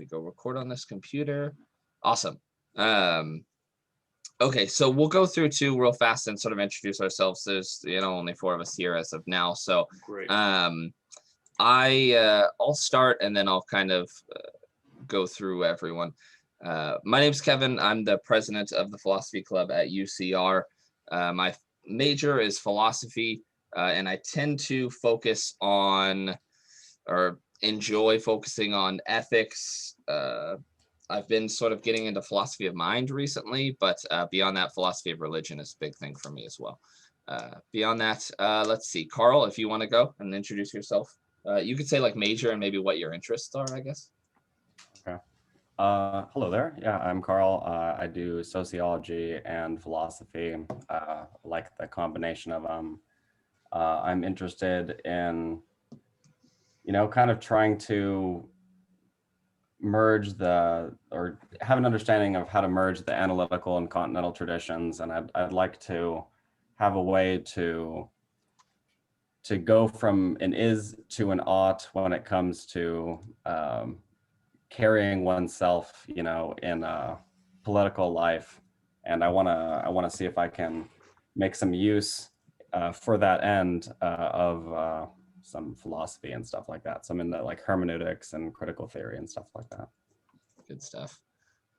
me go record on this computer. Awesome. Okay, so we'll go through two real fast and sort of introduce ourselves. There's, only four of us here as of now. So Great. I'll start and then I'll kind of go through everyone. My name's Kevin. I'm the president of the Philosophy Club at UCR. My major is philosophy, and I tend to focus on or enjoy focusing on ethics. I've been sort of getting into philosophy of mind recently, but beyond that, philosophy of religion is a big thing for me as well. Beyond that, let's see, Carl, if you want to go and introduce yourself. You could say like major and maybe what your interests are, I guess. Okay. Hello there. Yeah, I'm Carl. I do sociology and philosophy, like the combination of them. I'm interested in, kind of trying to merge or have an understanding of how to merge the analytical and continental traditions. And I'd like to have a way to go from an is to an ought when it comes to carrying oneself, in political life. And I want to see if I can make some use for that end of some philosophy and stuff like that. So I'm in the like hermeneutics and critical theory and stuff like that. Good stuff.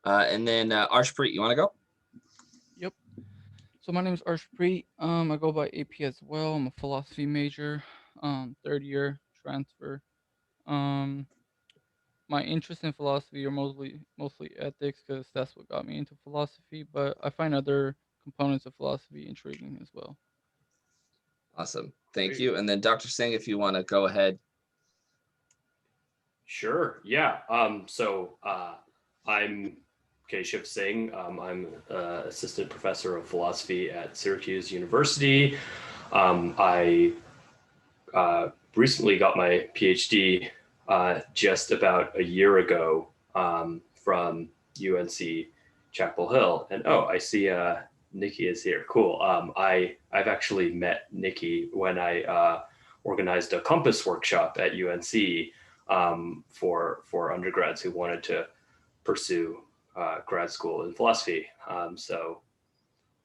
And then Arshpreet, you want to go? Yep. So my name is Arshpreet. I go by AP as well. I'm a philosophy major, third year transfer. My interests in philosophy are mostly ethics because that's what got me into philosophy. But I find other components of philosophy intriguing as well. Awesome. Thank you. And then Dr. Singh, if you want to go ahead. Sure. Yeah. So I'm Keshav Singh. I'm assistant professor of philosophy at Syracuse University. I recently got my PhD just about a year ago from UNC Chapel Hill. And I see Nikki is here. Cool. I've actually met Nikki when I organized a compass workshop at UNC for undergrads who wanted to pursue grad school in philosophy. So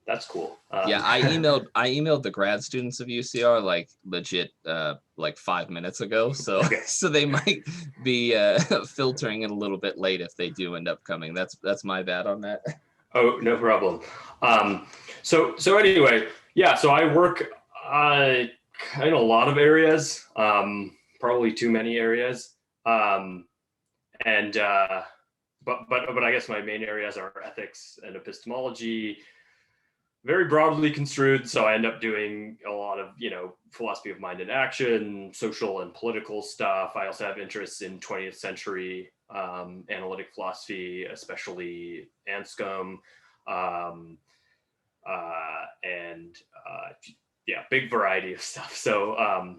that's cool. Yeah, I emailed the grad students of UCR like legit like 5 minutes ago. So Okay. So they might be filtering it a little bit late if they do end up coming. That's my bad on that. Oh, no problem. So anyway, yeah, so I work in a lot of areas, probably too many areas. But I guess my main areas are ethics and epistemology, very broadly construed. So I end up doing a lot of, philosophy of mind and action, social and political stuff. I also have interests in 20th century analytic philosophy, especially Anscombe, big variety of stuff. So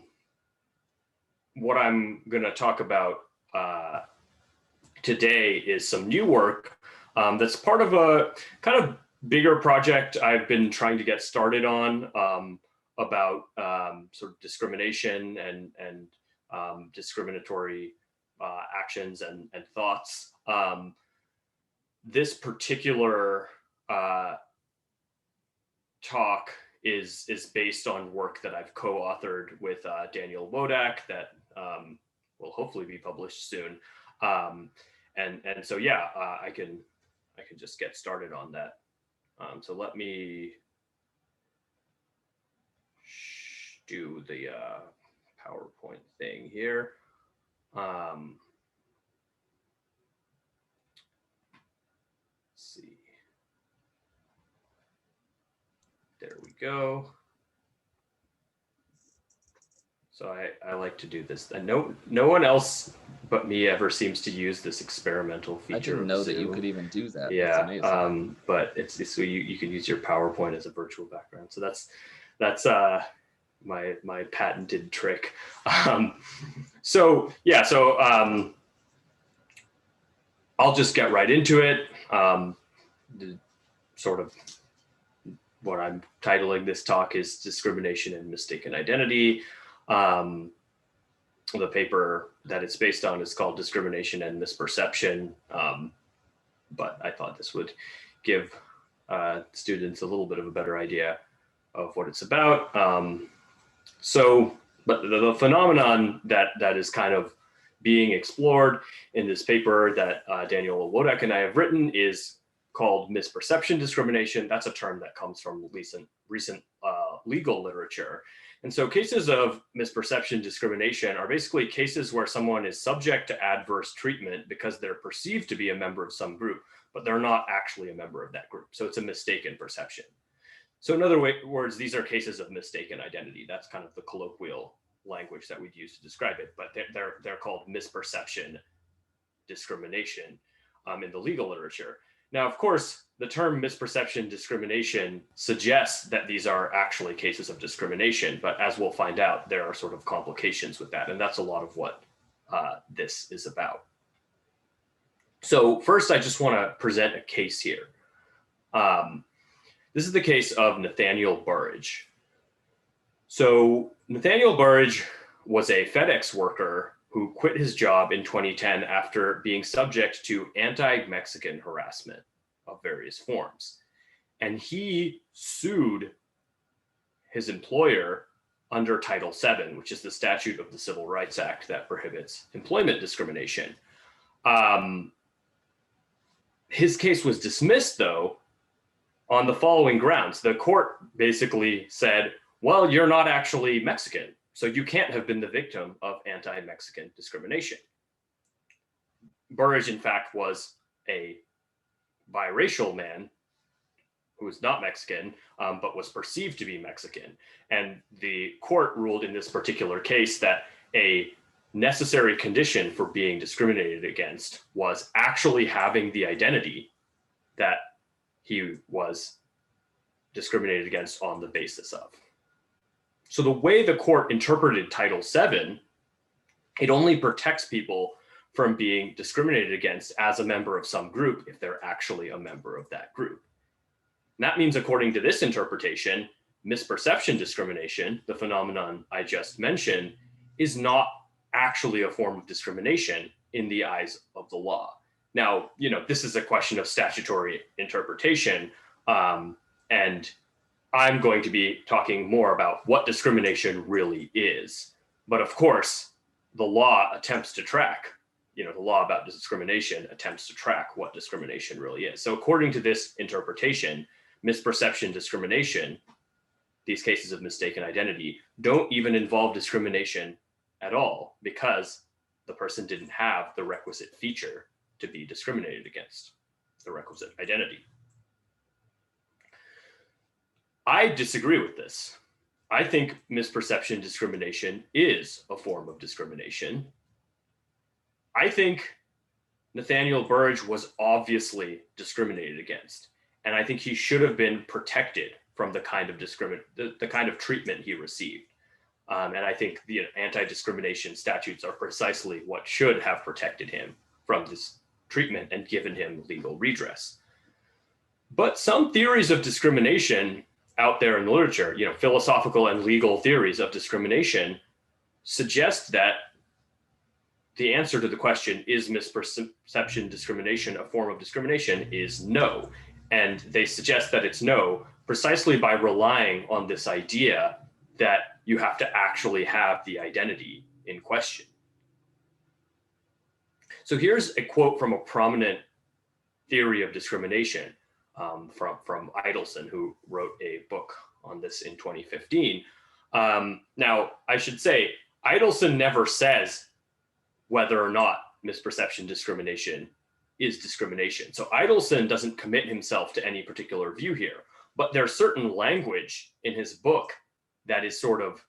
what I'm going to talk about today is some new work that's part of a kind of bigger project I've been trying to get started on about sort of discrimination and discriminatory actions and thoughts. This particular talk is based on work that I've co-authored with Daniel Wodak that will hopefully be published soon. And so yeah, I can just get started on that. So let me do the PowerPoint thing here. Let's see. There we go. So I like to do this. And no one else but me ever seems to use this experimental feature. I didn't know that you could even do that. Yeah, that's amazing. but it's so you can use your PowerPoint as a virtual background. So that's my patented trick. So I'll just get right into it. Sort of what I'm titling this talk is Discrimination and Mistaken Identity. the paper that it's based on is called Discrimination and Misperception, but I thought this would give students a little bit of a better idea of what it's about. But the phenomenon that is kind of being explored in this paper that Daniel Wodek and I have written is called misperception discrimination. That's a term that comes from recent legal literature. And so cases of misperception discrimination are basically cases where someone is subject to adverse treatment because they're perceived to be a member of some group, but they're not actually a member of that group. So it's a mistaken perception. So in other words, these are cases of mistaken identity. That's kind of the colloquial language that we'd use to describe it, but they're called misperception discrimination in the legal literature. Now, of course, the term misperception discrimination suggests that these are actually cases of discrimination, but as we'll find out, there are sort of complications with that, and that's a lot of what this is about. So first, I just want to present a case here. This is the case of Nathaniel Burridge. So Nathaniel Burridge was a FedEx worker who quit his job in 2010 after being subject to anti-Mexican harassment of various forms. And he sued his employer under Title VII, which is the statute of the Civil Rights Act that prohibits employment discrimination. His case was dismissed, though, on the following grounds. The court basically said, well, you're not actually Mexican, so you can't have been the victim of anti-Mexican discrimination. Burridge, in fact, was a biracial man who was not Mexican, but was perceived to be Mexican. And the court ruled in this particular case that a necessary condition for being discriminated against was actually having the identity that he was discriminated against on the basis of. So the way the court interpreted Title VII, it only protects people from being discriminated against as a member of some group if they're actually a member of that group. And that means, according to this interpretation, misperception discrimination, the phenomenon I just mentioned, is not actually a form of discrimination in the eyes of the law. Now, this is a question of statutory interpretation, and I'm going to be talking more about what discrimination really is. But of course, the law attempts to track, the law about discrimination attempts to track what discrimination really is. So according to this interpretation, misperception discrimination, these cases of mistaken identity, don't even involve discrimination at all because the person didn't have the requisite feature to be discriminated against, the requisite identity. I disagree with this. I think misperception discrimination is a form of discrimination. I think Nathaniel Burridge was obviously discriminated against, and I think he should have been protected from the kind of treatment he received. And I think the anti-discrimination statutes are precisely what should have protected him from this treatment and given him legal redress. But some theories of discrimination out there in the literature, philosophical and legal theories of discrimination, suggest that the answer to the question, is misperception discrimination a form of discrimination, is no. And they suggest that it's no, precisely by relying on this idea that you have to actually have the identity in question. So here's a quote from a prominent theory of discrimination from Idelson, who wrote a book on this in 2015. Now, I should say, Idelson never says whether or not misperception discrimination is discrimination. So Idelson doesn't commit himself to any particular view here, but there's certain language in his book that is sort of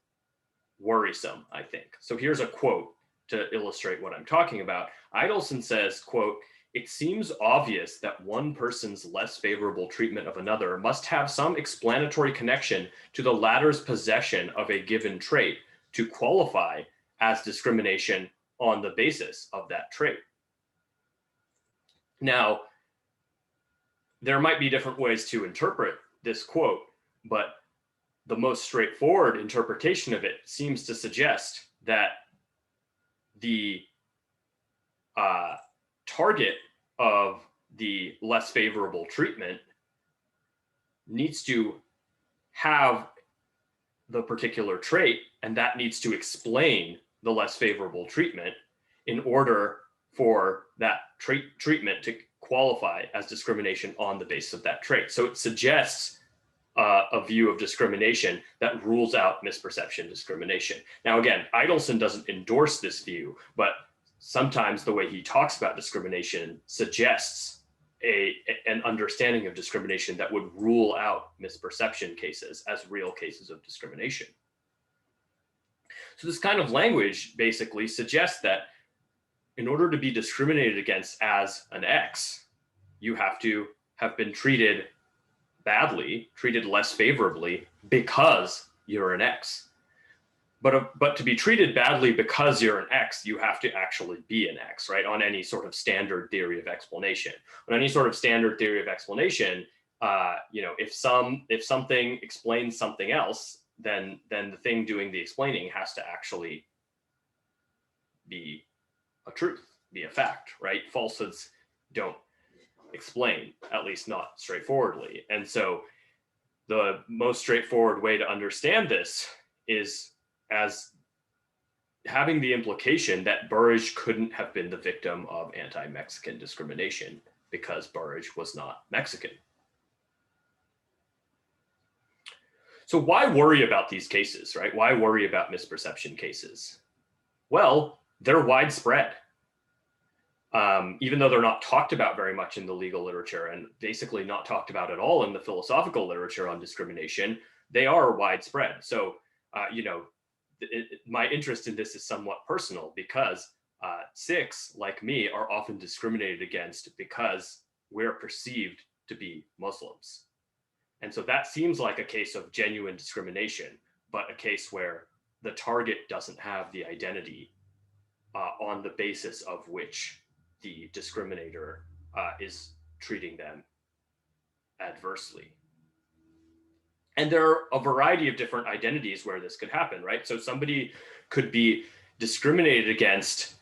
worrisome, I think. So here's a quote to illustrate what I'm talking about. Idelson says, quote, "It seems obvious that one person's less favorable treatment of another must have some explanatory connection to the latter's possession of a given trait to qualify as discrimination on the basis of that trait." Now, there might be different ways to interpret this quote, but the most straightforward interpretation of it seems to suggest that the target of the less favorable treatment needs to have the particular trait, and that needs to explain the less favorable treatment in order for that treatment to qualify as discrimination on the basis of that trait. So it suggests a view of discrimination that rules out misperception discrimination. Now, again, Idelson doesn't endorse this view, but sometimes the way he talks about discrimination suggests an understanding of discrimination that would rule out misperception cases as real cases of discrimination. So this kind of language basically suggests that in order to be discriminated against as an X, you have to have been treated badly, treated less favorably because you're an X. But to be treated badly because you're an X, you have to actually be an X, right? On any sort of standard theory of explanation. On any sort of standard theory of explanation, if something explains something else, then the thing doing the explaining has to actually be a truth, be a fact, right? Falsehoods don't explain, at least not straightforwardly. And so the most straightforward way to understand this is as having the implication that Burrage couldn't have been the victim of anti-Mexican discrimination because Burrage was not Mexican. So why worry about these cases, right? Why worry about misperception cases? Well, they're widespread. Even though they're not talked about very much in the legal literature and basically not talked about at all in the philosophical literature on discrimination, they are widespread. So, my interest in this is somewhat personal because Sikhs, like me, are often discriminated against because we're perceived to be Muslims. And so that seems like a case of genuine discrimination, but a case where the target doesn't have the identity on the basis of which the discriminator is treating them adversely. And there are a variety of different identities where this could happen, right? So somebody could be discriminated against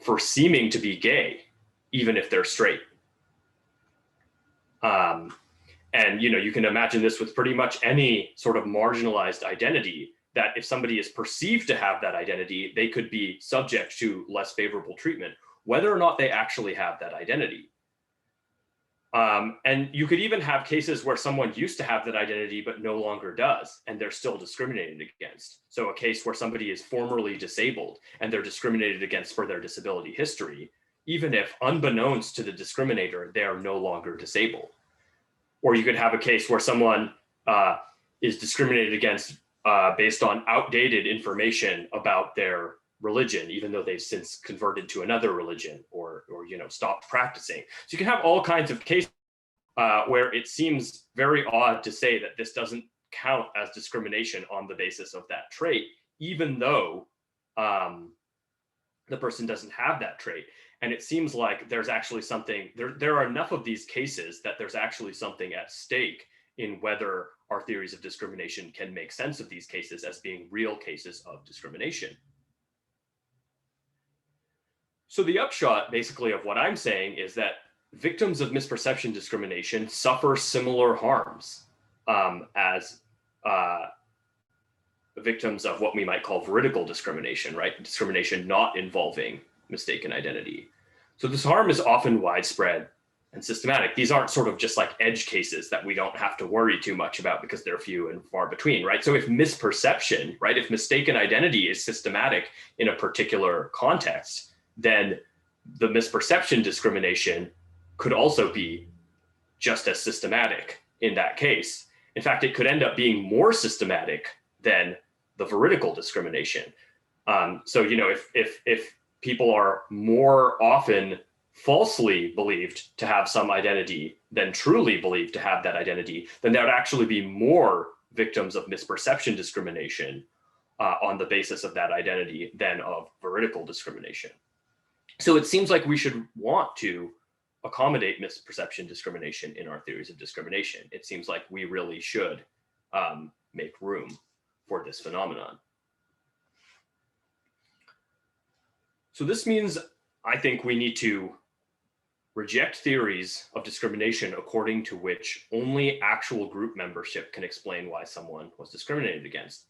for seeming to be gay, even if they're straight. And you can imagine this with pretty much any sort of marginalized identity, that if somebody is perceived to have that identity, they could be subject to less favorable treatment, whether or not they actually have that identity. And you could even have cases where someone used to have that identity but no longer does, and they're still discriminated against. So a case where somebody is formerly disabled and they're discriminated against for their disability history, even if unbeknownst to the discriminator, they are no longer disabled. Or you could have a case where someone is discriminated against based on outdated information about their religion, even though they've since converted to another religion or stopped practicing. So you can have all kinds of cases where it seems very odd to say that this doesn't count as discrimination on the basis of that trait, even though the person doesn't have that trait. And it seems like there's actually something, there are enough of these cases that there's actually something at stake in whether our theories of discrimination can make sense of these cases as being real cases of discrimination. So the upshot basically of what I'm saying is that victims of misperception discrimination suffer similar harms as victims of what we might call veridical discrimination, right? Discrimination not involving mistaken identity. So this harm is often widespread and systematic. These aren't sort of just like edge cases that we don't have to worry too much about because they're few and far between, right? So if misperception, right, if mistaken identity is systematic in a particular context, then the misperception discrimination could also be just as systematic in that case. In fact, it could end up being more systematic than the veridical discrimination. So, if people are more often falsely believed to have some identity than truly believed to have that identity, then there would actually be more victims of misperception discrimination on the basis of that identity than of veridical discrimination. So it seems like we should want to accommodate misperception discrimination in our theories of discrimination. It seems like we really should make room for this phenomenon. So this means I think we need to reject theories of discrimination according to which only actual group membership can explain why someone was discriminated against.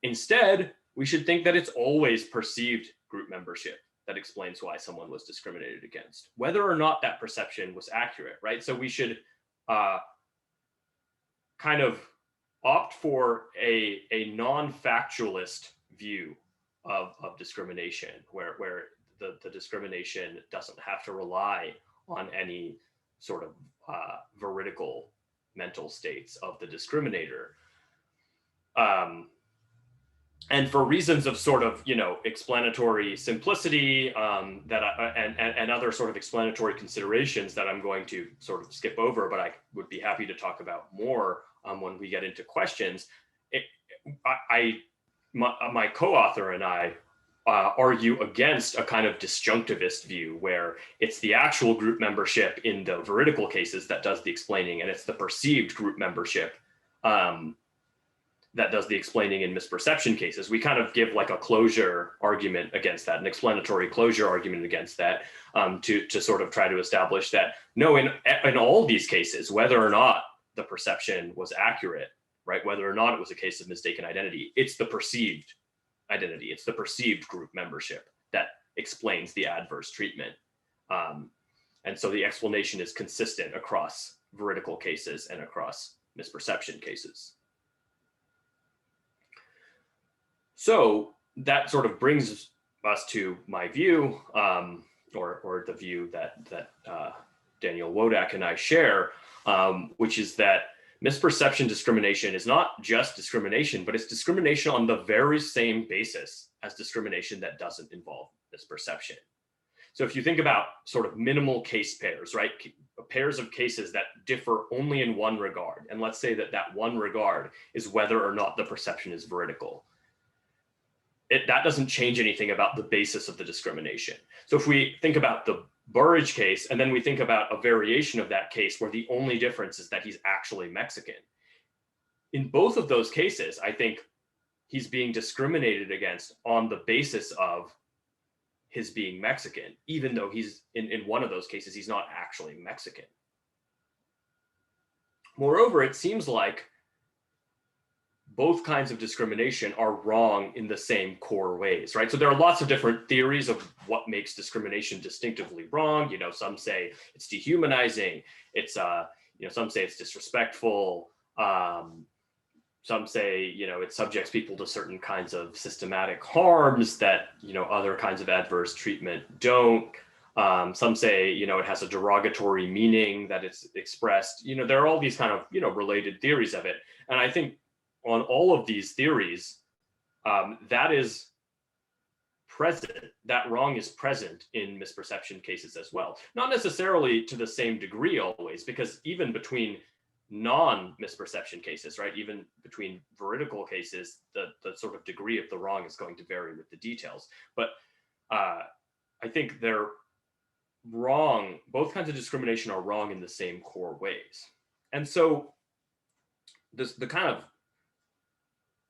Instead, we should think that it's always perceived group membership that explains why someone was discriminated against, whether or not that perception was accurate, right? So we should kind of opt for a non-factualist view of discrimination, where the discrimination doesn't have to rely on any sort of veridical mental states of the discriminator. And for reasons of sort of, explanatory simplicity and other sort of explanatory considerations that I'm going to sort of skip over, but I would be happy to talk about more when we get into questions. My co-author and I argue against a kind of disjunctivist view where it's the actual group membership in the veridical cases that does the explaining, and it's the perceived group membership that does the explaining in misperception cases. We kind of give like a closure argument against that, an explanatory closure argument against that, to sort of try to establish that, no, in all these cases, whether or not the perception was accurate, right, whether or not it was a case of mistaken identity, it's the perceived identity, it's the perceived group membership that explains the adverse treatment. And so the explanation is consistent across veridical cases and across misperception cases. So that sort of brings us to my view, or the view that Daniel Wodak and I share, which is that misperception discrimination is not just discrimination, but it's discrimination on the very same basis as discrimination that doesn't involve misperception. So if you think about sort of minimal case pairs, right? Pairs of cases that differ only in one regard. And let's say that that one regard is whether or not the perception is veridical. That doesn't change anything about the basis of the discrimination. So if we think about the Burrage case, and then we think about a variation of that case where the only difference is that he's actually Mexican. In both of those cases, I think he's being discriminated against on the basis of his being Mexican, even though he's in one of those cases, he's not actually Mexican. Moreover, it seems like both kinds of discrimination are wrong in the same core ways, right? So there are lots of different theories of what makes discrimination distinctively wrong. Some say it's dehumanizing. It's, some say it's disrespectful. Some say, it subjects people to certain kinds of systematic harms that, other kinds of adverse treatment don't. Some say, it has a derogatory meaning that it's expressed. There are all these kind of, related theories of it. And I think on all of these theories, that is present, that wrong is present in misperception cases as well. Not necessarily to the same degree always, because even between non-misperception cases, right, even between veridical cases, the sort of degree of the wrong is going to vary with the details. But I think they're wrong, both kinds of discrimination are wrong in the same core ways. And so the kind of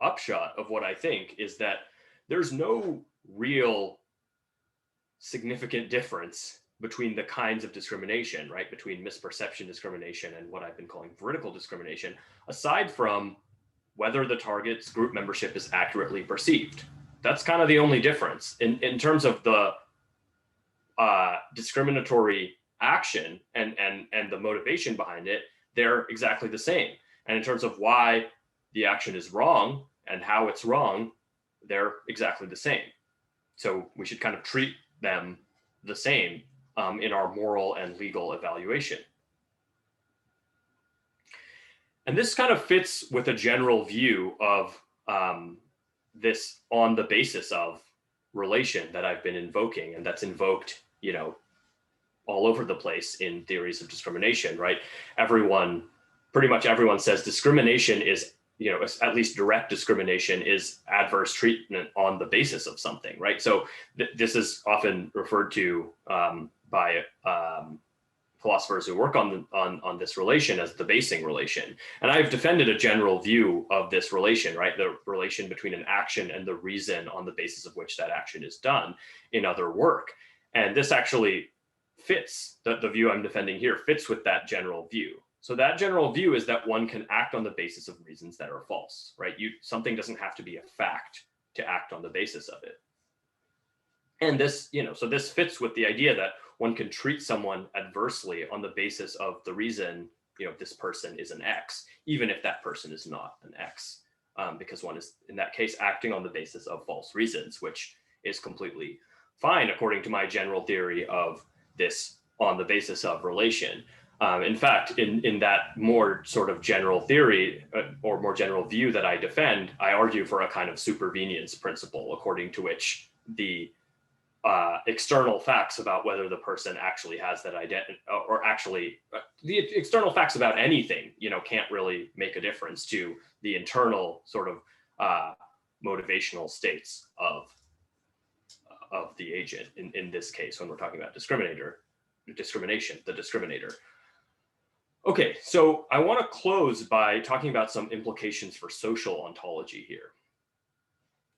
upshot of what I think is that there's no real significant difference between the kinds of discrimination, right, between misperception discrimination and what I've been calling veridical discrimination, aside from whether the target's group membership is accurately perceived. That's kind of the only difference. In terms of the discriminatory action and the motivation behind it, they're exactly the same. And in terms of why the action is wrong and how it's wrong, they're exactly the same. So we should kind of treat them the same in our moral and legal evaluation. And this kind of fits with a general view of this on the basis of relation that I've been invoking, and that's invoked, all over the place in theories of discrimination, right? Pretty much everyone says discrimination is, at least direct discrimination is adverse treatment on the basis of something, right? So this is often referred to by philosophers who work on this relation as the basing relation. And I've defended a general view of this relation, right? The relation between an action and the reason on the basis of which that action is done in other work. And this actually fits, the view I'm defending here fits with that general view. So that general view is that one can act on the basis of reasons that are false, right? Something doesn't have to be a fact to act on the basis of it. And this, so this fits with the idea that one can treat someone adversely on the basis of the reason, this person is an X, even if that person is not an X, because one is, in that case, acting on the basis of false reasons, which is completely fine according to my general theory of this on the basis of relation. In fact, in that more sort of general theory or more general view that I defend, I argue for a kind of supervenience principle, according to which the external facts about whether the person actually has that identity, or actually the external facts about anything, can't really make a difference to the internal sort of motivational states of the agent. In this case, when we're talking about discrimination, the discriminator. Okay, so I want to close by talking about some implications for social ontology here.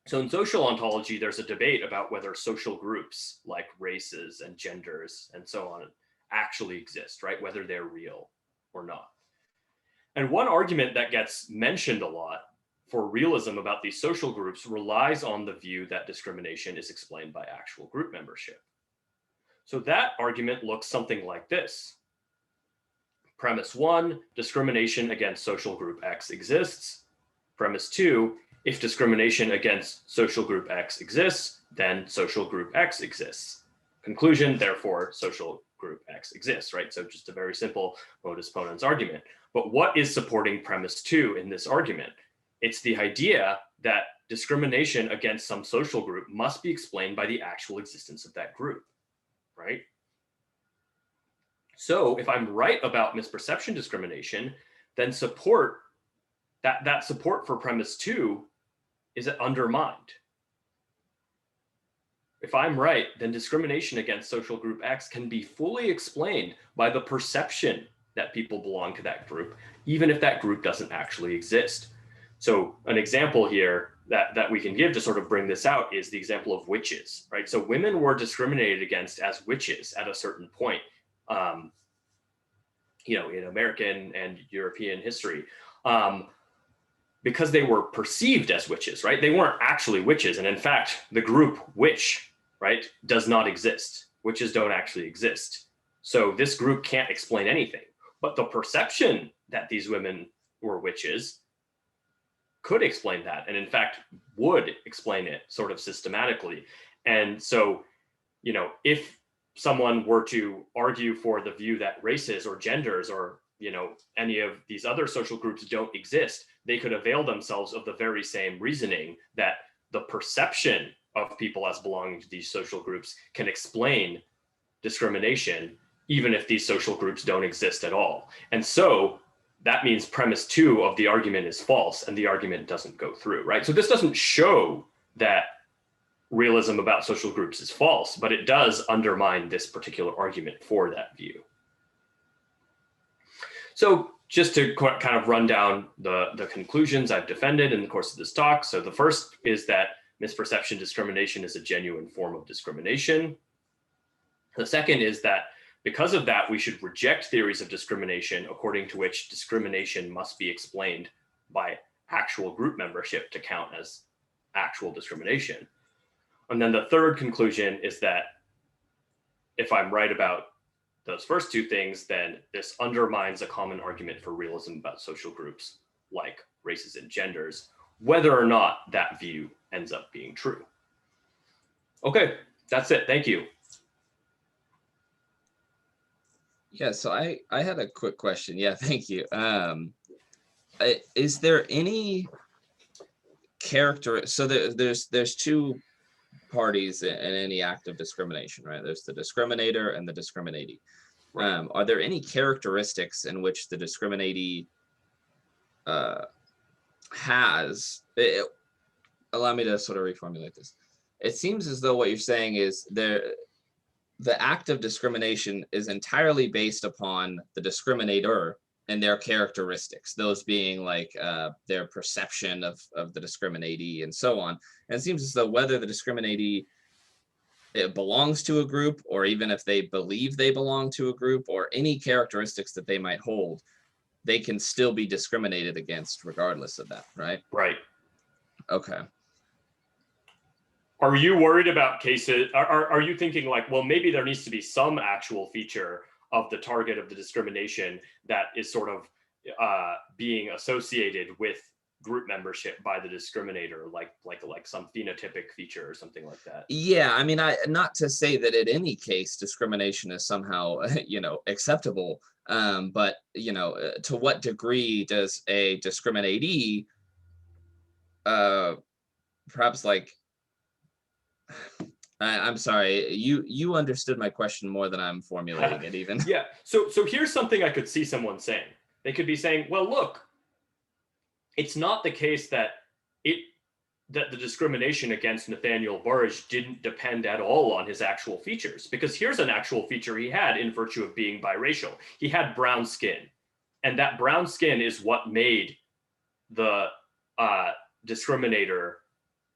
So in social ontology, there's a debate about whether social groups like races and genders and so on actually exist, right? Whether they're real or not. And one argument that gets mentioned a lot for realism about these social groups relies on the view that discrimination is explained by actual group membership. So that argument looks something like this. Premise 1, discrimination against social group X exists. Premise 2, if discrimination against social group X exists, then social group X exists. Conclusion, therefore, social group X exists, right? So just a very simple modus ponens argument. But what is supporting premise 2 in this argument? It's the idea that discrimination against some social group must be explained by the actual existence of that group, right? So if I'm right about misperception discrimination, then support that support for premise 2 is undermined. If I'm right, then discrimination against social group X can be fully explained by the perception that people belong to that group, even if that group doesn't actually exist. So an example here that we can give to sort of bring this out is the example of witches, right? So women were discriminated against as witches at a certain point, in American and European history, because they were perceived as witches, right? They weren't actually witches. And in fact, the group witch, right, does not exist. Witches don't actually exist. So this group can't explain anything. But the perception that these women were witches could explain that, and in fact would explain it sort of systematically. And so, if someone were to argue for the view that races or genders or any of these other social groups don't exist, they could avail themselves of the very same reasoning that the perception of people as belonging to these social groups can explain discrimination, even if these social groups don't exist at all. And so that means premise 2 of the argument is false and the argument doesn't go through, right? So this doesn't show that realism about social groups is false, but it does undermine this particular argument for that view. So just to kind of run down the conclusions I've defended in the course of this talk. So the first is that misperception discrimination is a genuine form of discrimination. The second is that because of that, we should reject theories of discrimination according to which discrimination must be explained by actual group membership to count as actual discrimination. And then the third conclusion is that if I'm right about those first two things, then this undermines a common argument for realism about social groups like races and genders, whether or not that view ends up being true. Okay, that's it. Thank you. Yeah, so I had a quick question. Yeah, thank you. Is there any character? So there's two parties in any act of discrimination, right? There's the discriminator and the discriminatee. Right. Are there any characteristics in which the discriminatee has? Allow me to sort of reformulate this. It seems as though what you're saying is the act of discrimination is entirely based upon the discriminator and their characteristics, those being like their perception of the discriminatee and so on. And it seems as though whether the discriminatee it belongs to a group, or even if they believe they belong to a group, or any characteristics that they might hold, they can still be discriminated against regardless of that, right? Right. Okay. Are you worried about cases? Are you thinking like, well, maybe there needs to be some actual feature of the target of the discrimination that is sort of being associated with group membership by the discriminator, like some phenotypic feature or something like that? Yeah, I mean, not to say that in any case discrimination is somehow acceptable, but to what degree does a discriminatee perhaps like I'm sorry, you understood my question more than I'm formulating it even. Yeah. So here's something I could see someone saying. They could be saying, well, look, it's not the case that the discrimination against Nathaniel Burrage didn't depend at all on his actual features, because here's an actual feature he had in virtue of being biracial. He had brown skin, and that brown skin is what made the discriminator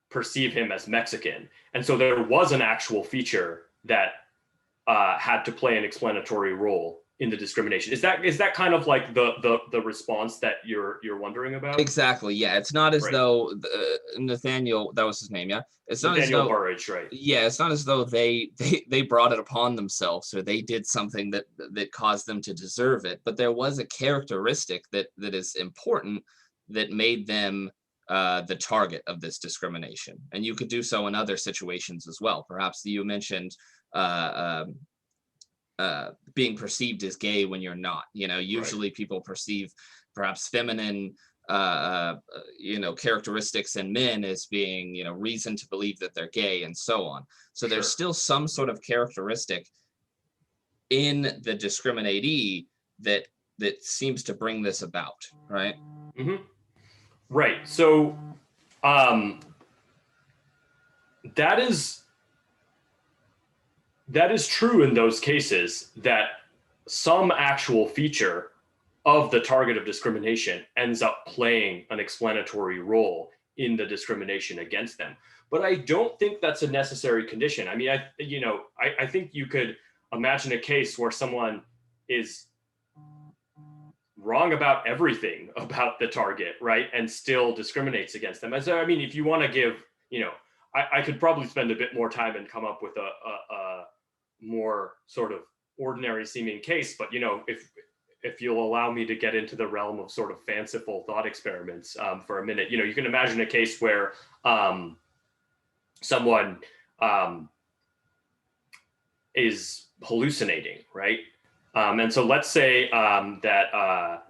perceive him as Mexican. And so there was an actual feature that had to play an explanatory role in the discrimination. Is that kind of like the response that you're wondering about? Exactly. Yeah. It's not as Right. though Nathaniel, that was his name. Yeah. It's not Nathaniel as though Burrage, right? Yeah. It's not as though they brought it upon themselves, or they did something that caused them to deserve it. But there was a characteristic that is important that made them the target of this discrimination. And you could do so in other situations as well. Perhaps you mentioned being perceived as gay when you're not. Usually right. People perceive perhaps feminine characteristics in men as being reason to believe that they're gay and so on. So Sure. There's still some sort of characteristic in the discriminatee that seems to bring this about, right? Mm-hmm. Right. So that is true in those cases, that some actual feature of the target of discrimination ends up playing an explanatory role in the discrimination against them. But I don't think that's a necessary condition. I mean, I think you could imagine a case where someone is wrong about everything about the target, right, and still discriminates against them. And so, I mean, if you want to give, I could probably spend a bit more time and come up with a more sort of ordinary seeming case, but if you'll allow me to get into the realm of sort of fanciful thought experiments for a minute, you can imagine a case where someone is hallucinating, right? And so let's say that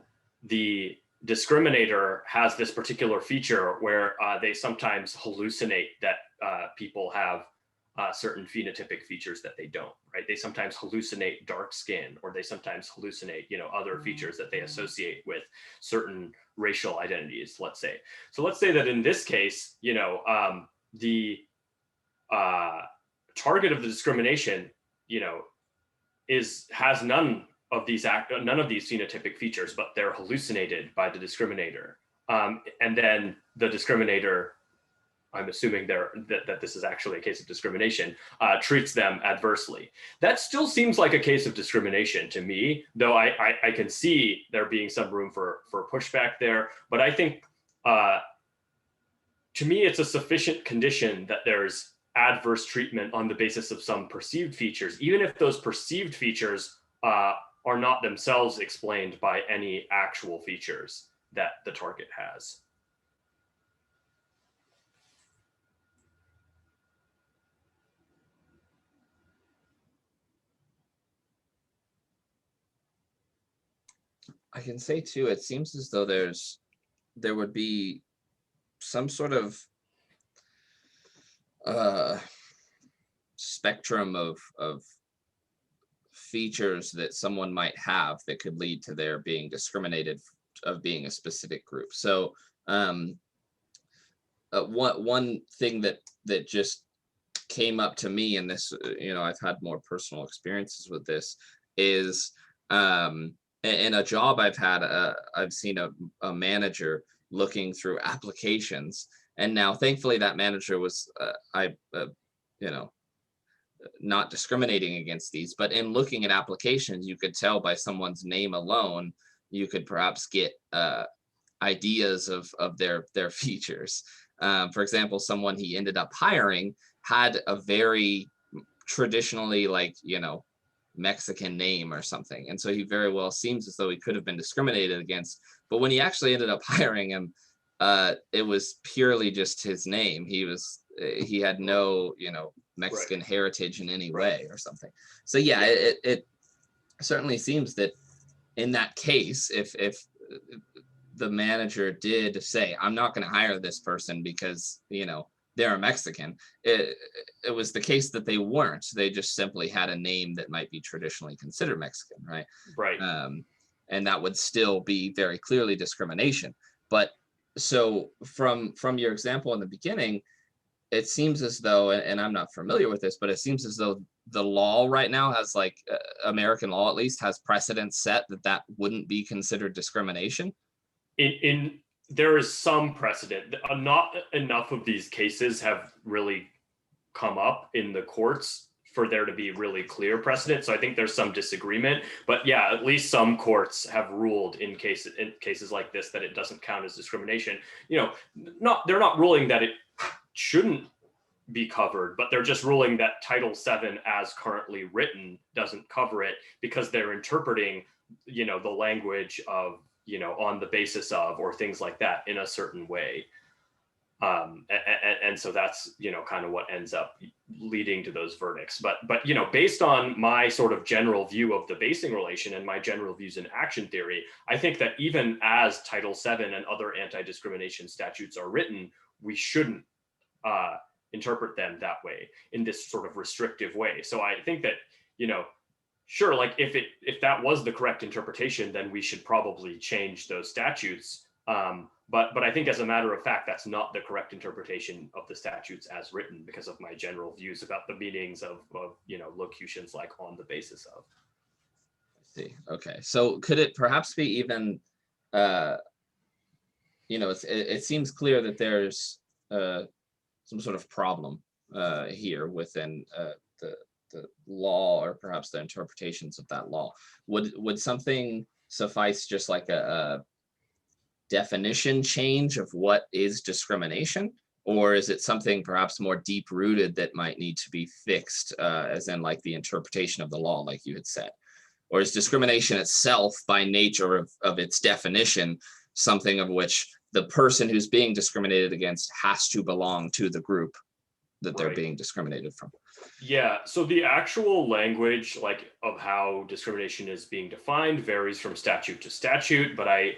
the discriminator has this particular feature where they sometimes hallucinate that people have certain phenotypic features that they don't, right? They sometimes hallucinate dark skin, or they sometimes hallucinate, other features that they associate with certain racial identities, let's say. So let's say that in this case, the target of the discrimination, has none of these phenotypic features, but they're hallucinated by the discriminator. And then the discriminator, I'm assuming that this is actually a case of discrimination, treats them adversely. That still seems like a case of discrimination to me, though I can see there being some room for pushback there. But I think, to me, it's a sufficient condition that there's adverse treatment on the basis of some perceived features, even if those perceived features are not themselves explained by any actual features that the target has. I can say too, it seems as though there would be some sort of spectrum of features that someone might have that could lead to their being discriminated of being a specific group. So one thing that just came up to me, and this, I've had more personal experiences with this, is in a job I've had, I've seen a manager looking through applications, and now thankfully that manager was, not discriminating against these, but in looking at applications, you could tell by someone's name alone, you could perhaps get ideas of their features. For example, someone he ended up hiring had a very traditionally, like, Mexican name or something. And so he very well seems as though he could have been discriminated against. But when he actually ended up hiring him, it was purely just his name. He had no, Mexican Right. heritage in any Right. way or something. So yeah, it certainly seems that in that case, if the manager did say, I'm not going to hire this person because, they're a Mexican, it was the case that they weren't. They just simply had a name that might be traditionally considered Mexican, right? Right. And that would still be very clearly discrimination. But so from your example in the beginning, it seems as though, and I'm not familiar with this, but it seems as though the law right now has, like, American law at least has precedent set that wouldn't be considered discrimination. There is some precedent. Not enough of these cases have really come up in the courts for there to be really clear precedent. So I think there's some disagreement, but yeah, at least some courts have ruled in cases like this that it doesn't count as discrimination. They're not ruling that it shouldn't be covered, but they're just ruling that Title VII as currently written doesn't cover it because they're interpreting, the language of, on the basis of, or things like that in a certain way. And so that's, kind of what ends up leading to those verdicts. But, based on my sort of general view of the basing relation and my general views in action theory, I think that even as Title VII and other anti-discrimination statutes are written, we shouldn't interpret them that way, in this sort of restrictive way. So I think that, sure, like if that was the correct interpretation, then we should probably change those statutes. But I think as a matter of fact, that's not the correct interpretation of the statutes as written because of my general views about the meanings of locutions like on the basis of. I see. Okay. So could it perhaps be even, it seems clear that there's some sort of problem here within the law, or perhaps the interpretations of that law. Would something suffice, just like a definition change of what is discrimination, or is it something perhaps more deep rooted that might need to be fixed, as in like the interpretation of the law, like you had said? Or is discrimination itself, by nature of its definition, something of which the person who's being discriminated against has to belong to the group that they're being discriminated from? Yeah, so the actual language, like, of how discrimination is being defined varies from statute to statute, but I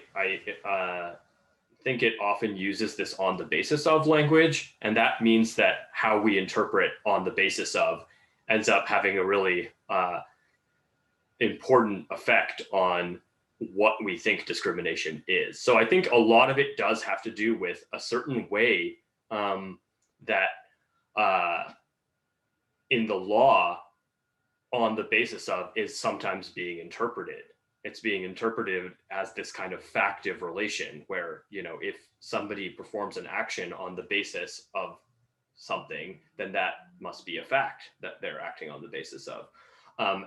think it often uses this on the basis of language, and that means that how we interpret on the basis of ends up having a really important effect on what we think discrimination is. So I think a lot of it does have to do with a certain way that in the law, on the basis of is sometimes being interpreted. It's being interpreted as this kind of factive relation where, if somebody performs an action on the basis of something, then that must be a fact that they're acting on the basis of.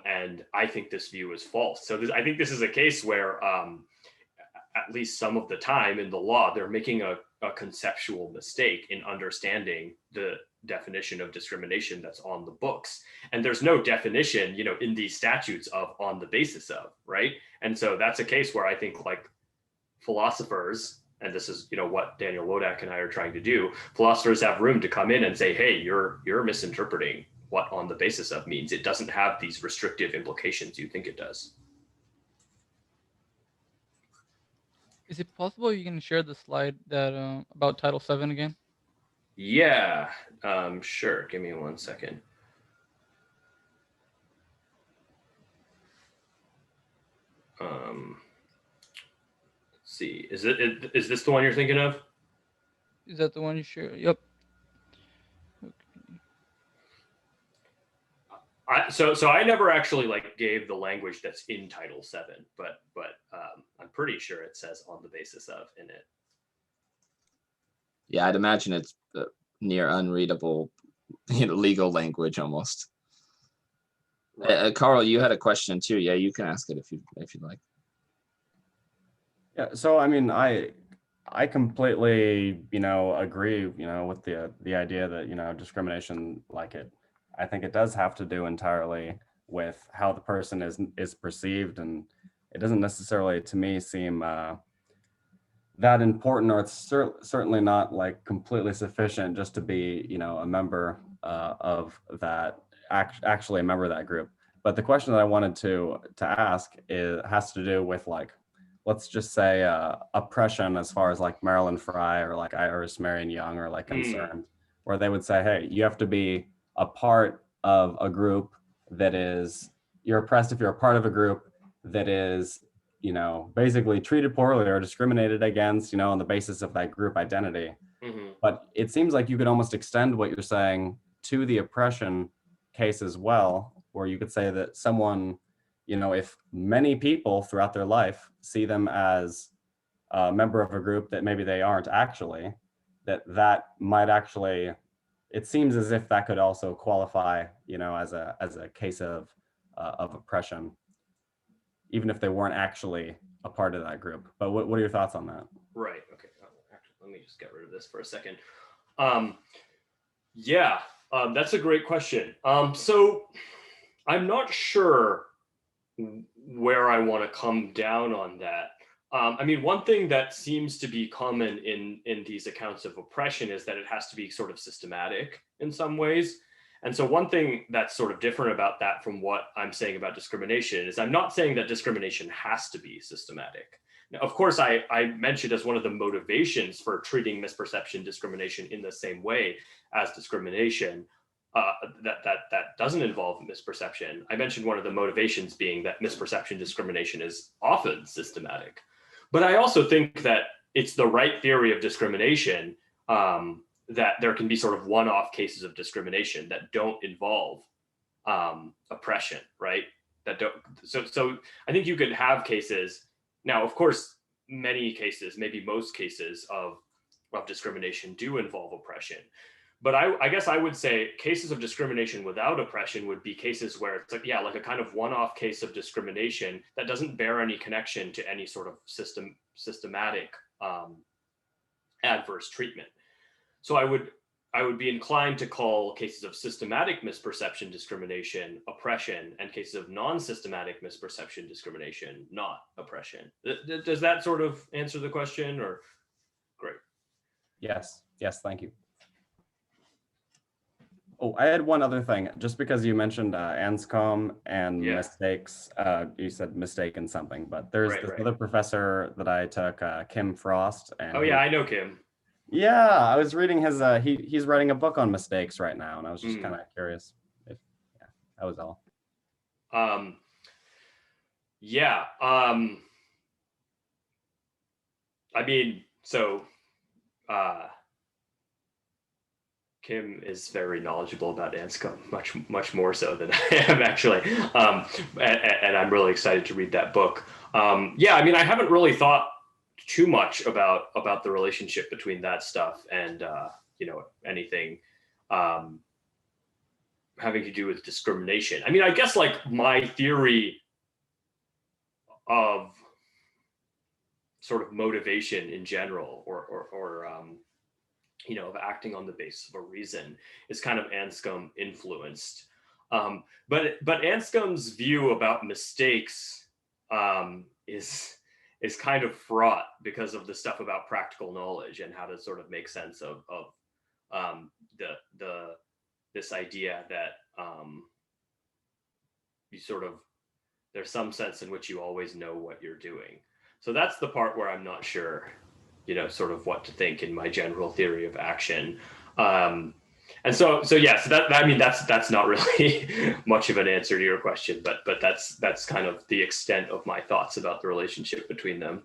And I think this view is false. So I think this is a case where, at least some of the time in the law, they're making a conceptual mistake in understanding the definition of discrimination that's on the books. And there's no definition, in these statutes of on the basis of, right? And so that's a case where I think, like, philosophers, and this is, what Daniel Wodak and I are trying to do, philosophers have room to come in and say, hey, you're misinterpreting what on the basis of means. It doesn't have these restrictive implications you think it does. Is it possible you can share the slide that about Title VII again? Yeah, sure. Give me 1 second. Let's see. Is this the one you're thinking of? Is that the one you share? Yep. Okay. So I never actually like gave the language that's in Title VII, but I'm pretty sure it says on the basis of in it. Yeah, I'd imagine it's near unreadable, legal language almost. Right. Carl, you had a question too. Yeah, you can ask it if you'd like. Yeah, so I mean, I completely, agree, with the idea that, discrimination, I think it does have to do entirely with how the person is perceived, and it doesn't necessarily, to me, seem that important, or it's certainly not like completely sufficient just to be, a member of that, actually a member of that group. But the question that I wanted to ask has to do with, like, let's just say oppression, as far as like Marilyn Frye or like Iris Marion Young are like concerned, where they would say, hey, you have to be a part of a group you're oppressed if you're a part of a group that is, basically treated poorly or discriminated against, on the basis of that group identity. Mm-hmm. But it seems like you could almost extend what you're saying to the oppression case as well, where you could say that someone, if many people throughout their life see them as a member of a group that maybe they aren't actually, that might actually, it seems as if that could also qualify, as a case of oppression, even if they weren't actually a part of that group. But what are your thoughts on that? Right. Okay. Actually, let me just get rid of this for a second. That's a great question. So I'm not sure where I want to come down on that. I mean, one thing that seems to be common in these accounts of oppression is that it has to be sort of systematic in some ways. And so one thing that's sort of different about that from what I'm saying about discrimination is I'm not saying that discrimination has to be systematic. Now, of course, I mentioned as one of the motivations for treating misperception discrimination in the same way as discrimination, that doesn't involve misperception. I mentioned one of the motivations being that misperception discrimination is often systematic. But I also think that it's the right theory of discrimination that there can be sort of one-off cases of discrimination that don't involve oppression, right? That don't. So I think you could have cases. Now, of course, many cases, maybe most cases of discrimination do involve oppression. But I guess I would say cases of discrimination without oppression would be cases where it's like a kind of one-off case of discrimination that doesn't bear any connection to any sort of systematic adverse treatment. So I would be inclined to call cases of systematic misperception discrimination oppression, and cases of non-systematic misperception discrimination not oppression. Does that sort of answer the question? Or great. Yes, thank you. Oh, I had one other thing. Just because you mentioned Anscombe and mistakes, you said mistaken something, but there's this other professor that I took, Kim Frost. And I know Kim. Yeah, I was reading his, he's writing a book on mistakes right now, and I was just kind of curious if, that was all. I mean, so Kim is very knowledgeable about Anscombe, much more so than I am actually, and I'm really excited to read that book. I mean, I haven't really thought too much about the relationship between that stuff and anything having to do with discrimination. I mean, I guess like my theory of sort of motivation in general, or of acting on the basis of a reason, is kind of Anscombe influenced. But Anscombe's view about mistakes is kind of fraught because of the stuff about practical knowledge and how to sort of make sense of this idea that you sort of, there's some sense in which you always know what you're doing. So that's the part where I'm not sure, sort of what to think in my general theory of action. And so that, I mean, that's not really much of an answer to your question, but that's kind of the extent of my thoughts about the relationship between them.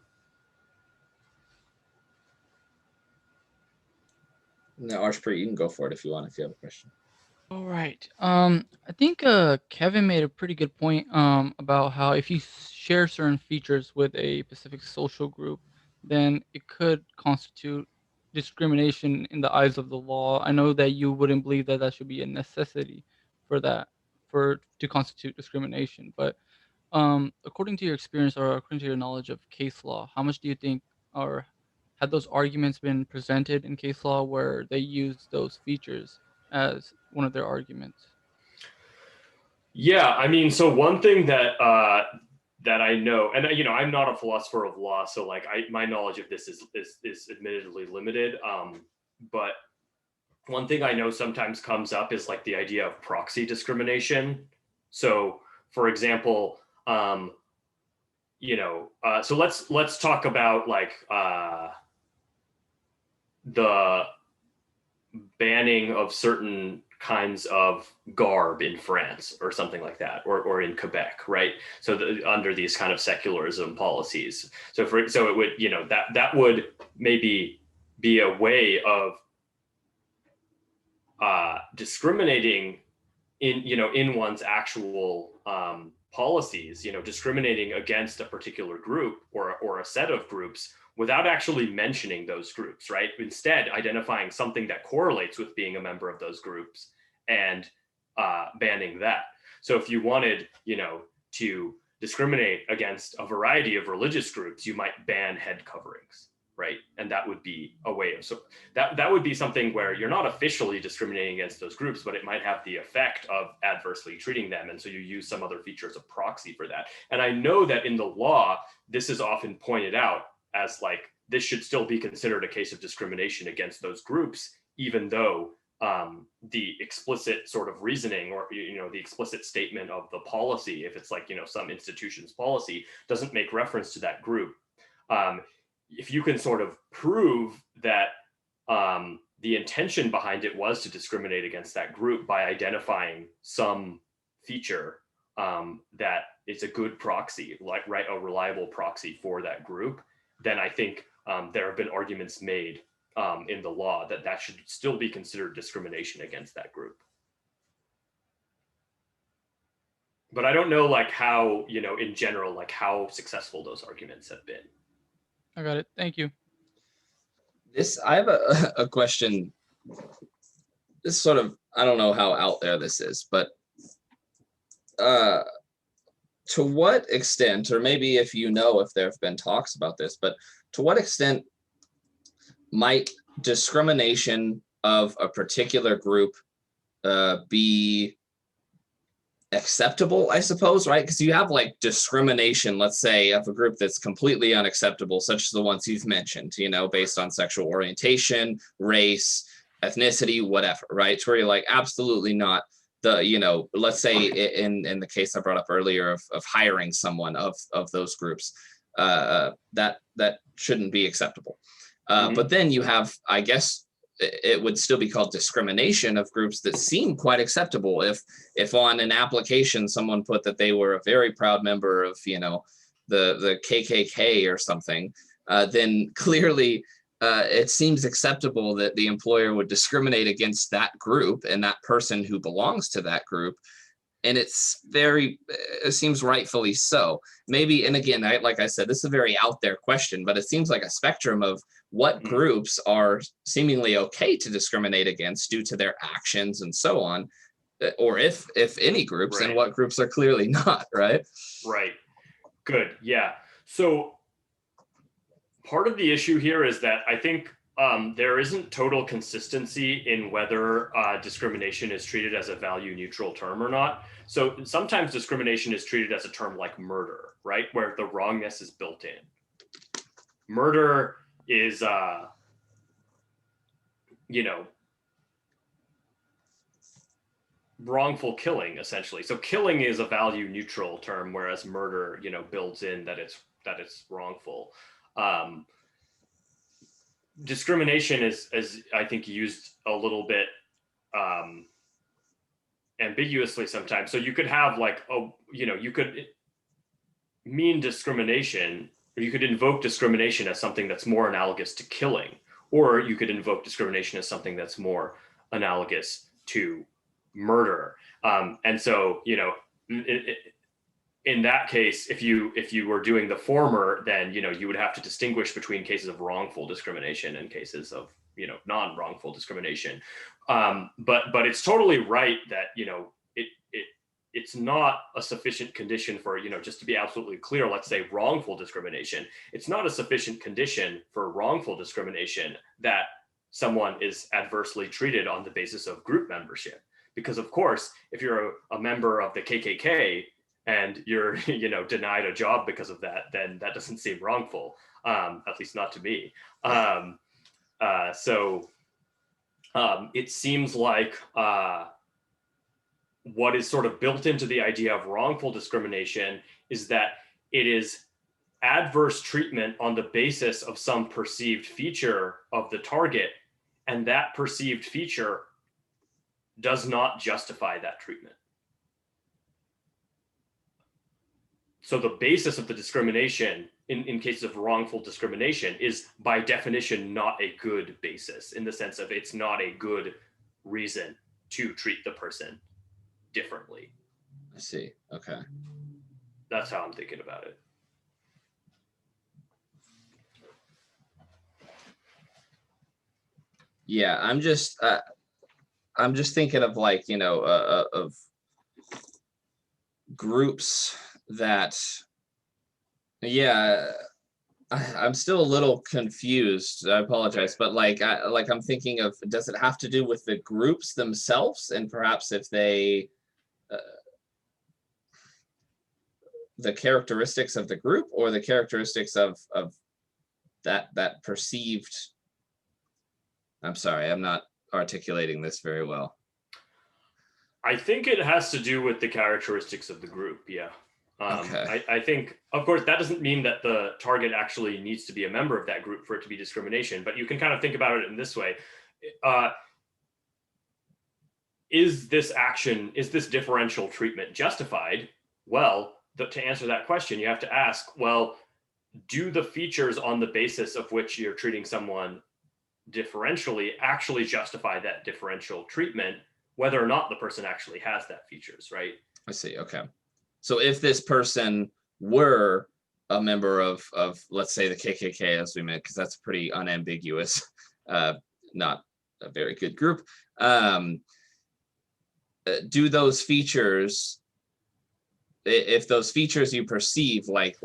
No, Arshpreet, you can go for it if you want, if you have a question. All right. I think Kevin made a pretty good point about how if you share certain features with a specific social group, then it could constitute discrimination in the eyes of the law. I know that you wouldn't believe that that should be a necessity for that for to constitute discrimination, but according to your experience or according to your knowledge of case law, how much do you think or had those arguments been presented in case law where they use those features as one of their arguments? Yeah, I mean, so one thing that that I know, and I'm not a philosopher of law, so like my knowledge of this is admittedly limited. But one thing I know sometimes comes up is like the idea of proxy discrimination. So, for example, so let's talk about like the banning of certain kinds of garb in France or something like that, or in Quebec, right? So under these kind of secularism policies. So it would, that would maybe be a way of discriminating in one's actual policies, discriminating against a particular group or a set of groups without actually mentioning those groups, right? Instead, identifying something that correlates with being a member of those groups and banning that. So if you wanted, to discriminate against a variety of religious groups, you might ban head coverings, right? And that would be a way of, so that would be something where you're not officially discriminating against those groups, but it might have the effect of adversely treating them. And so you use some other feature as a proxy for that. And I know that in the law, this is often pointed out as like, this should still be considered a case of discrimination against those groups, even though the explicit sort of reasoning or, the explicit statement of the policy, if it's like, some institution's policy, doesn't make reference to that group. If you can sort of prove that the intention behind it was to discriminate against that group by identifying some feature that is a good proxy, like a reliable proxy for that group, then I think there have been arguments made in the law that should still be considered discrimination against that group. But I don't know like how, in general, like how successful those arguments have been. I got it. Thank you. I have a question. This sort of, I don't know how out there this is, but to what extent, or maybe if there have been talks about this, but to what extent might discrimination of a particular group be acceptable, I suppose, right? Because you have like discrimination, let's say, of a group that's completely unacceptable, such as the ones you've mentioned, based on sexual orientation, race, ethnicity, whatever, right? To where you're like, absolutely not. Let's say in the case I brought up earlier of hiring someone of those groups, that shouldn't be acceptable. But then you have, I guess, it would still be called discrimination of groups that seem quite acceptable. If on an application someone put that they were a very proud member of, the KKK or something, then clearly it seems acceptable that the employer would discriminate against that group and that person who belongs to that group. And it seems rightfully so. Maybe, and again, like I said, this is a very out there question, but it seems like a spectrum of what groups are seemingly okay to discriminate against due to their actions and so on, or if any groups, right, and what groups are clearly not, right? Right. Good. Yeah. So part of the issue here is that I think there isn't total consistency in whether discrimination is treated as a value neutral term or not. So sometimes discrimination is treated as a term like murder, right? Where the wrongness is built in. Murder is, wrongful killing, essentially. So killing is a value neutral term, whereas murder, builds in that it's wrongful. Discrimination is I think used a little bit ambiguously sometimes. So you could have like, you could mean discrimination, or you could invoke discrimination as something that's more analogous to killing, or you could invoke discrimination as something that's more analogous to murder. And so, in that case, if you were doing the former, then you would have to distinguish between cases of wrongful discrimination and cases of non-wrongful discrimination. But it's totally right that it's not a sufficient condition for just to be absolutely clear. Let's say wrongful discrimination. It's not a sufficient condition for wrongful discrimination that someone is adversely treated on the basis of group membership. Because of course, if you're a member of the KKK and you're denied a job because of that, then that doesn't seem wrongful, at least not to me. So it seems like what is sort of built into the idea of wrongful discrimination is that it is adverse treatment on the basis of some perceived feature of the target, and that perceived feature does not justify that treatment. So the basis of the discrimination in cases of wrongful discrimination is by definition not a good basis, in the sense of it's not a good reason to treat the person differently. I see. Okay. That's how I'm thinking about it. Yeah, I'm just thinking of like, of groups that, yeah, I'm still a little confused. I apologize, but I'm thinking of, does it have to do with the groups themselves, and perhaps if they, the characteristics of the group, or the characteristics of that perceived? I'm sorry, I'm not articulating this very well. I think it has to do with the characteristics of the group. Yeah. Okay. I think, of course, that doesn't mean that the target actually needs to be a member of that group for it to be discrimination, but you can kind of think about it in this way. Is this differential treatment justified? Well, to answer that question, you have to ask, well, do the features on the basis of which you're treating someone differentially actually justify that differential treatment, whether or not the person actually has that features, right? I see. Okay. So if this person were a member of let's say the KKK, as we meant, because that's pretty unambiguous, not a very good group. Do those features, if those features you perceive, like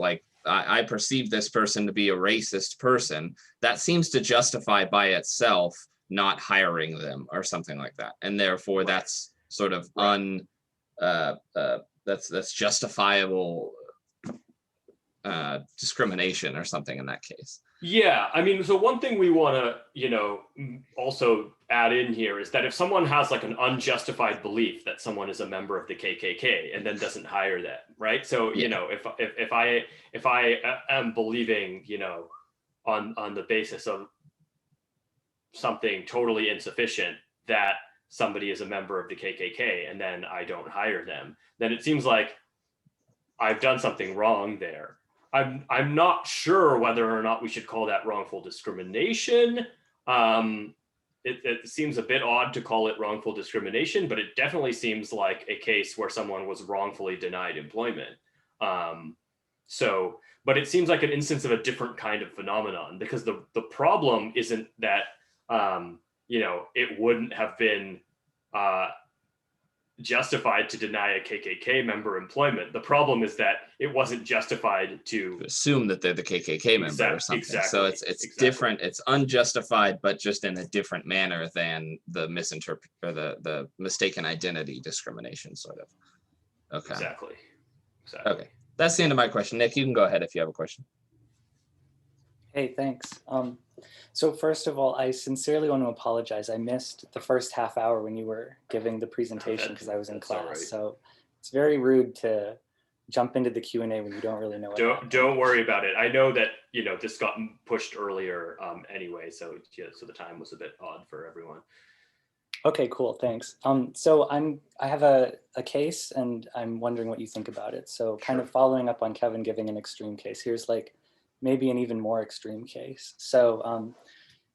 I perceive this person to be a racist person, that seems to justify by itself not hiring them or something like that, and therefore right. That's sort of right. That's justifiable discrimination or something in that case. Yeah, I mean, so one thing we want to, also add in here is that if someone has like an unjustified belief that someone is a member of the KKK and then doesn't hire them, right? So, yeah. If I am believing, on the basis of something totally insufficient that somebody is a member of the KKK and then I don't hire them, then it seems like I've done something wrong there. I'm not sure whether or not we should call that wrongful discrimination. It seems a bit odd to call it wrongful discrimination, but it definitely seems like a case where someone was wrongfully denied employment. But it seems like an instance of a different kind of phenomenon, because the problem isn't that, it wouldn't have been justified to deny a KKK member employment. The problem is that it wasn't justified to assume that they're the KKK member or something. Exactly, so it's exactly. Different. It's unjustified, but just in a different manner than the the mistaken identity discrimination, sort of. Okay. Exactly. Okay, that's the end of my question. Nick, you can go ahead if you have a question. Hey, thanks. So first of all, I sincerely want to apologize. I missed the first half hour when you were giving the presentation because I was in class. Right. So it's very rude to jump into the Q&A when you don't really know what don't worry about it. I know that, this got pushed earlier anyway, so the time was a bit odd for everyone. Okay, cool, thanks. So I have a case and I'm wondering what you think about it. So kind of following up on Kevin giving an extreme case, here's like maybe an even more extreme case. So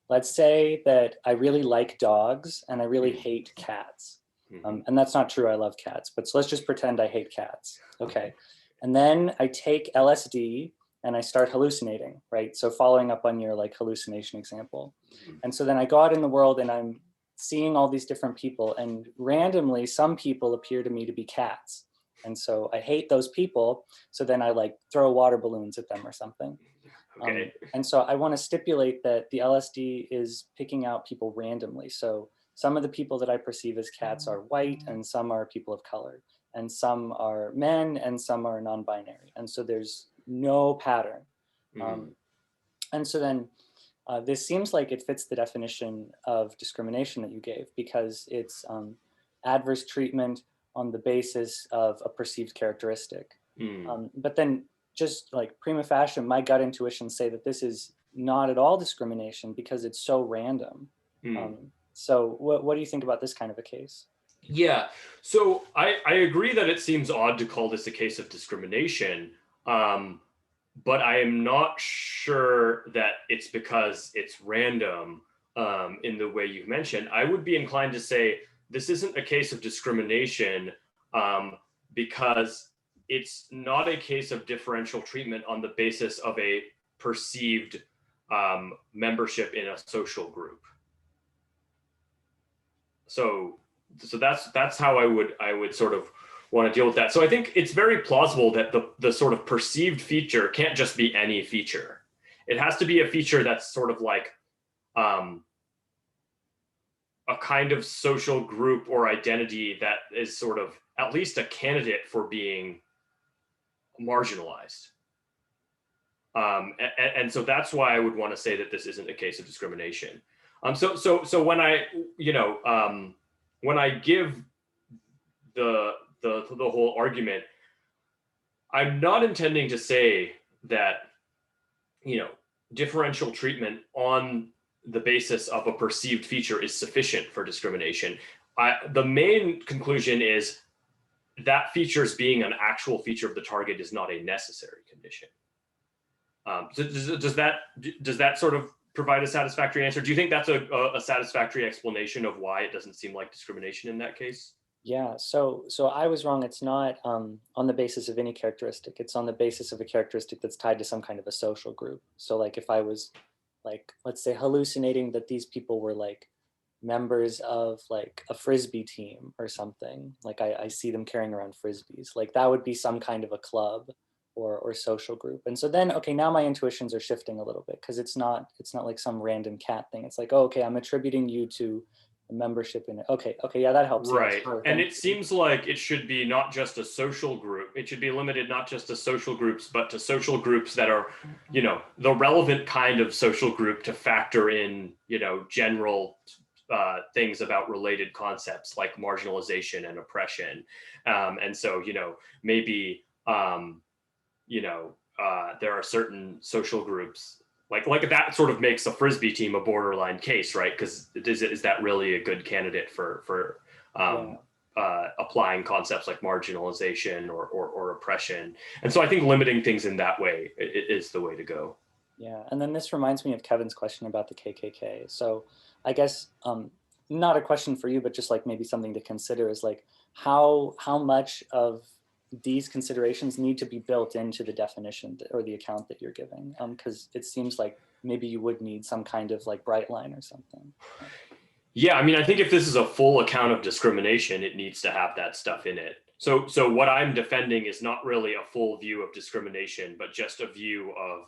let's say that I really like dogs and I really hate cats. And that's not true. I love cats, but so let's just pretend I hate cats. Okay. And then I take LSD and I start hallucinating, right? So following up on your like hallucination example. And so then I go out in the world and I'm seeing all these different people, and randomly some people appear to me to be cats. And so I hate those people. So then I like throw water balloons at them or something. Okay. And so I want to stipulate that the LSD is picking out people randomly. So some of the people that I perceive as cats are white, and some are people of color, and some are men, and some are non-binary. And so there's no pattern. And so then this seems like it fits the definition of discrimination that you gave, because it's adverse treatment on the basis of a perceived characteristic. But then just like prima facie, my gut intuitions say that this is not at all discrimination because it's so random. So what do you think about this kind of a case? Yeah, so I agree that it seems odd to call this a case of discrimination, but I am not sure that it's because it's random in the way you've mentioned. I would be inclined to say this isn't a case of discrimination because it's not a case of differential treatment on the basis of a perceived membership in a social group. So that's how I would sort of want to deal with that. So I think it's very plausible that the sort of perceived feature can't just be any feature. It has to be a feature that's sort of like a kind of social group or identity that is sort of at least a candidate for being marginalized. And so that's why I would want to say that this isn't a case of discrimination. So when I, when I give the whole argument, I'm not intending to say that, differential treatment on the basis of a perceived feature is sufficient for discrimination. The main conclusion is that features being an actual feature of the target is not a necessary condition. So does that sort of provide a satisfactory answer? Do you think that's a satisfactory explanation of why it doesn't seem like discrimination in that case? Yeah, so I was wrong. It's not on the basis of any characteristic. It's on the basis of a characteristic that's tied to some kind of a social group. So like if I was like, let's say hallucinating that these people were like members of like a Frisbee team or something, like I see them carrying around Frisbees, like that would be some kind of a club or social group. And so then, okay, now my intuitions are shifting a little bit, because it's not like some random cat thing. It's like, oh, okay, I'm attributing you to a membership in it. Okay, yeah, that helps. Right. Yes, and it seems like it should be not just a social group. It should be limited not just to social groups, but to social groups that are, the relevant kind of social group to factor in, general things about related concepts like marginalization and oppression. And so, maybe, there are certain social groups like that sort of makes a Frisbee team a borderline case, right? Because is that really a good candidate for applying concepts like marginalization or oppression? And so I think limiting things in that way is the way to go. Yeah, and then this reminds me of Kevin's question about the KKK. So I guess not a question for you, but just like maybe something to consider is like how much of these considerations need to be built into the definition or the account that you're giving, because it seems like maybe you would need some kind of like bright line or something. Yeah, I mean, I think if this is a full account of discrimination, it needs to have that stuff in it. So what I'm defending is not really a full view of discrimination, but just a view of,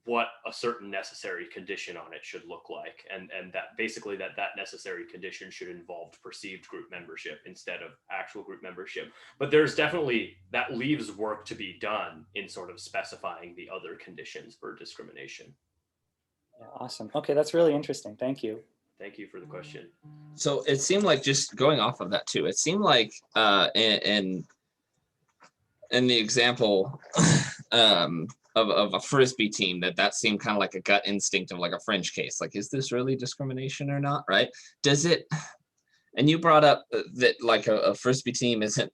what a certain necessary condition on it should look like. And that basically that necessary condition should involve perceived group membership instead of actual group membership. But there's definitely, that leaves work to be done in sort of specifying the other conditions for discrimination. Yeah, awesome. Okay, that's really interesting. Thank you. Thank you for the question. So it seemed like, just going off of that too, it seemed like in the example of a Frisbee team, that seemed kind of like a gut instinct of like a fringe case. Like, is this really discrimination or not, right? Does it, and you brought up that like a Frisbee team isn't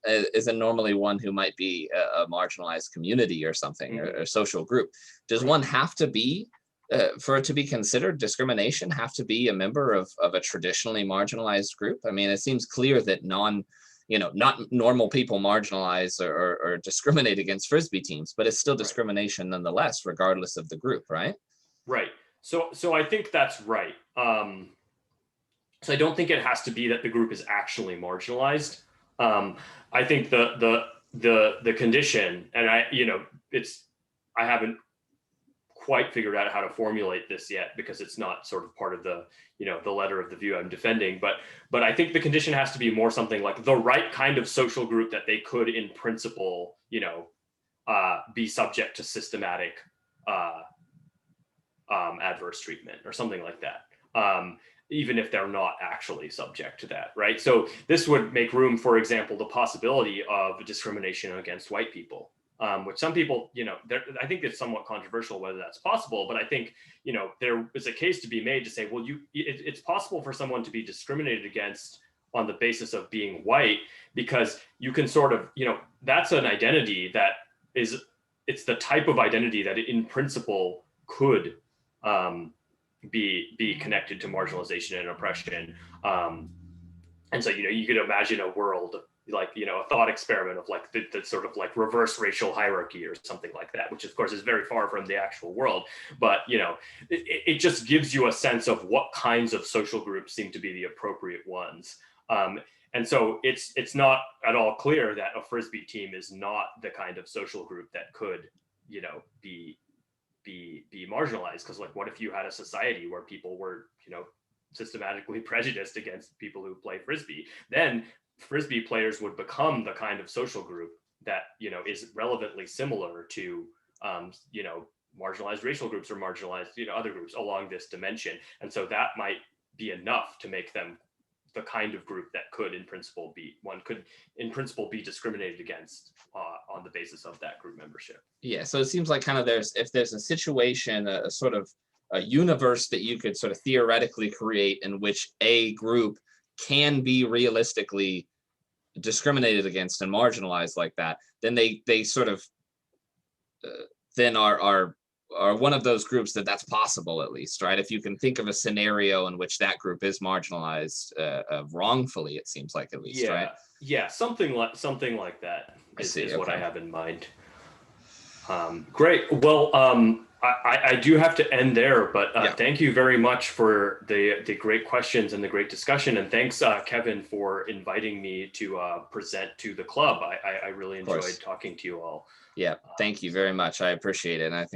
normally one who might be a marginalized community or something, or social group. Does one have to be for it to be considered discrimination, have to be a member of a traditionally marginalized group? I mean, it seems clear that not normal people marginalize or discriminate against Frisbee teams, but it's still discrimination nonetheless, regardless of the group, right? Right. So I think that's right. So I don't think it has to be that the group is actually marginalized. I think the condition, and I haven't quite figured out how to formulate this yet because it's not sort of part of the letter of the view I'm defending. But I think the condition has to be more something like the right kind of social group that they could, in principle, be subject to systematic adverse treatment or something like that. Even if they're not actually subject to that, right? So this would make room, for example, the possibility of discrimination against white people, which some people, I think it's somewhat controversial whether that's possible, but I think, there is a case to be made to say, well, it's possible for someone to be discriminated against on the basis of being white, because you can sort of, that's an identity that it's the type of identity that in principle could, be connected to marginalization and oppression. And so, you could imagine a world like, a thought experiment of like the sort of like reverse racial hierarchy or something like that, which of course is very far from the actual world. But, it just gives you a sense of what kinds of social groups seem to be the appropriate ones. And so it's not at all clear that a Frisbee team is not the kind of social group that could, be marginalized, because like, what if you had a society where people were systematically prejudiced against people who play Frisbee? Then Frisbee players would become the kind of social group that is relevantly similar to marginalized racial groups or marginalized other groups along this dimension. And so that might be enough to make them the kind of group that could in principle be discriminated against on the basis of that group membership. Yeah, so it seems like kind of if there's a situation, a sort of a universe that you could sort of theoretically create in which a group can be realistically discriminated against and marginalized like that, then they sort of then are one of those groups that's possible, at least, right? If you can think of a scenario in which that group is marginalized wrongfully, it seems like, at least, right? Yeah, something like that is what I have in mind. Great. Well, I do have to end there, but thank you very much for the great questions and the great discussion. And thanks, Kevin, for inviting me to present to the club. I really enjoyed talking to you all. Yeah, thank you very much. I appreciate it. And I think